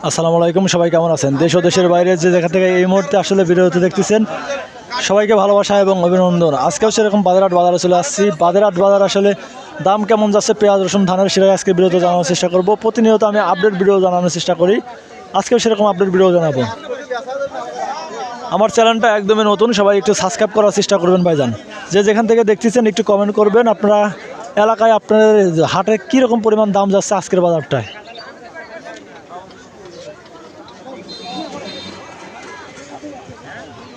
আসসালামু আলাইকুম, সবাই কেমন আছেন? দেশ ও দেশের বাইরে যে জায়গা থেকে এই মুহূর্তে আসলে ভিডিওতে দেখতেছেন, সবাইকে ভালোবাসা এবং অভিনন্দন। আজকেও সেরকম বাজারহাট বাজারে চলে আসছি। বাজারহাট বাজার আসলে দাম কেমন যাচ্ছে, পেঁয়াজ রসুন ধানের, সেটাই আজকে ভিডিওতে জানানোর চেষ্টা করব। প্রতিনিয়ত আমি আপডেট ভিডিও জানানোর চেষ্টা করি, আজকেও সেরকম আপডেট ভিডিও জানাবো। আমার চ্যানেলটা একদমই নতুন, সবাই একটু সাবস্ক্রাইব করার চেষ্টা করবেন ভাইজান। যে যেখান থেকে দেখতেছেন একটু কমেন্ট করবেন, আপনারা এলাকায় আপনাদের হাটে কীরকম পরিমাণ দাম যাচ্ছে আজকের বাজারটায়।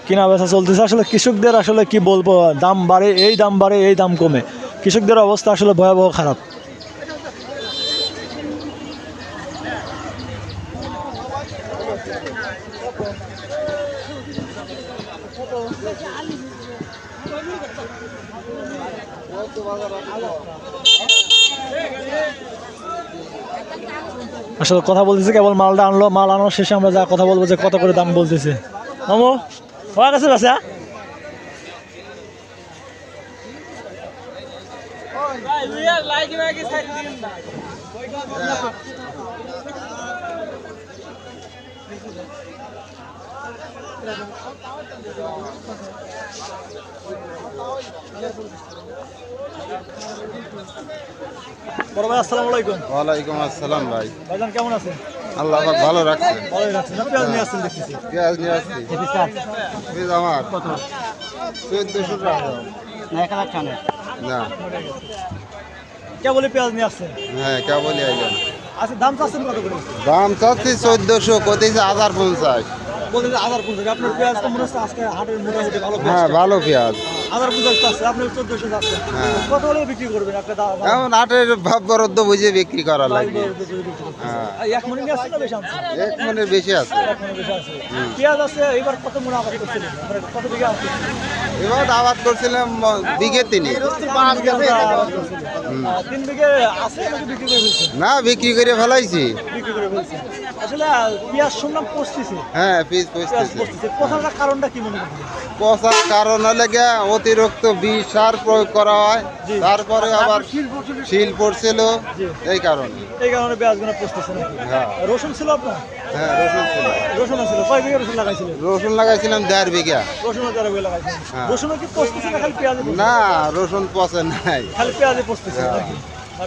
কিনা বেচা চলতেছে, আসলে কৃষকদের আসলে কি বলবো, দাম বাড়ে এই দাম বাড়ে এই দাম কমে, কৃষকদের অবস্থা আসলে ভয়াবহ খারাপ। আসলে কথা বলতেছে, কেবল মালটা আনলো, মাল আনার শেষে আমরা যা কথা বলবো যে কত করে দাম বলতেছে। মামু হওয়া গেছে বাসা? বড় ভাই আসসালামু আলাইকুম। ওয়ালাইকুম আসসালাম ভাই। ভাইজান কেমন আছেন? আল্লাহ পাক ভালো রাখছে। ভালোই রাখছেন। পেঁয়াজ নিয়ে আসছেন দেখতেছি। পেঁয়াজ নিয়ে আসছি। পেঁয়াজ আমার কত? 1400 টাকা। না 1 লাখ টাকা না, কেবলই পেঁয়াজ নিয়ে আসছেন? হ্যাঁ কেবলই আইলেন। আচ্ছা, দাম চাচ্ছেন কত করে? দাম চাচ্ছি 1400, কোথায় 1050। বলতে 1050। আপনার পেঁয়াজ তো মনে হচ্ছে আজকে হাটের মোটামুটি ভালো পেঁয়াজ। হ্যাঁ ভালো পেঁয়াজ। 1050 চাচ্ছে, আপনি 1400 চাচ্ছেন। কত হলে বিক্রি করবেন আপনি? এখন হাটের ভাব বরাদ্দ বুঝে বিক্রি করা লাগবে। হ্যাঁ, এক মনে নিয়ে আসছেন না বেশি আনছেন? এক মনের বেশি আছে। এক মনে বেশি আছে। পেঁয়াজ আছে, এবার কত মনে আবাদ করছিলেন? মানে কত বিঘা আছে? এবার আবাদ করছিলাম বিঘে 3। 5 বিঘা আবাদ করছিলেন। 3 বিঘে আছে নাকি বিক্রি করে ফেলছেন? না, বিক্রি করে ফেলাইছি। বিক্রি করে ফেলছেন। আসলে পেঁয়াজ শুনলাম পচতেছে। হ্যাঁ, পিস পেঁয়াজ পচতেছে। পচতেছে, পচার কারণটা কি মনে করেন? পচার কারণ হলে গিয়ে অতিরিক্ত বিষ সার প্রয়োগ করা হয়, তারপরে আবার শিল পড়ছিল, এই কারণে। এই কারণে পেঁয়াজগুলো পচতেছে নাকি? হ্যাঁ রসুন ছিল আপনার? হ্যাঁ, রসুন ছিল। রসুন ছিল, কয় বিঘা রসুন লাগাইছিলেন? রসুন লাগাইছিলাম 1.5 বিঘা। রসুনও 4 বিঘা লাগাইছিলেন। হ্যাঁ। রসুনও কি পচতেছে না খালি পেঁয়াজে পচতেছে? না, রসুন পচে নাই। খালি পেঁয়াজে পচতেছে নাকি?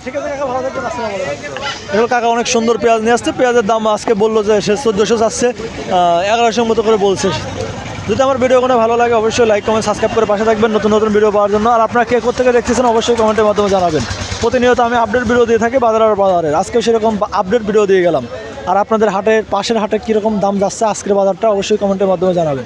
ঠিক আছে কাকা, ভালো থাকবেন। আসসালামু আলাইকুম। এগুলো কাকা অনেক সুন্দর পেঁয়াজ নিয়ে আসছে। পেঁয়াজের দাম আজকে বললো যে সে 1400 চাচ্ছে, 1100 মতো করে বলছে। যদি আমার ভিডিও কোনো ভালো লাগে অবশ্যই লাইক কমেন্ট সাবস্ক্রাইব করে পাশে থাকবেন নতুন নতুন ভিডিও পাওয়ার জন্য। আর আপনারা কে কোথা থেকে দেখতেছেন অবশ্যই কমেন্টের মাধ্যমে জানাবেন। প্রতিনিয়ত আমি আপডেট ভিডিও দিয়ে থাকি বাজারের। আজকেও সেরকম আপডেট ভিডিও দিয়ে গেলাম। আর আপনাদের হাটের পাশের হাটে কীরকম দাম যাচ্ছে আজকের বাজারটা অবশ্যই কমেন্টের মাধ্যমে জানাবেন।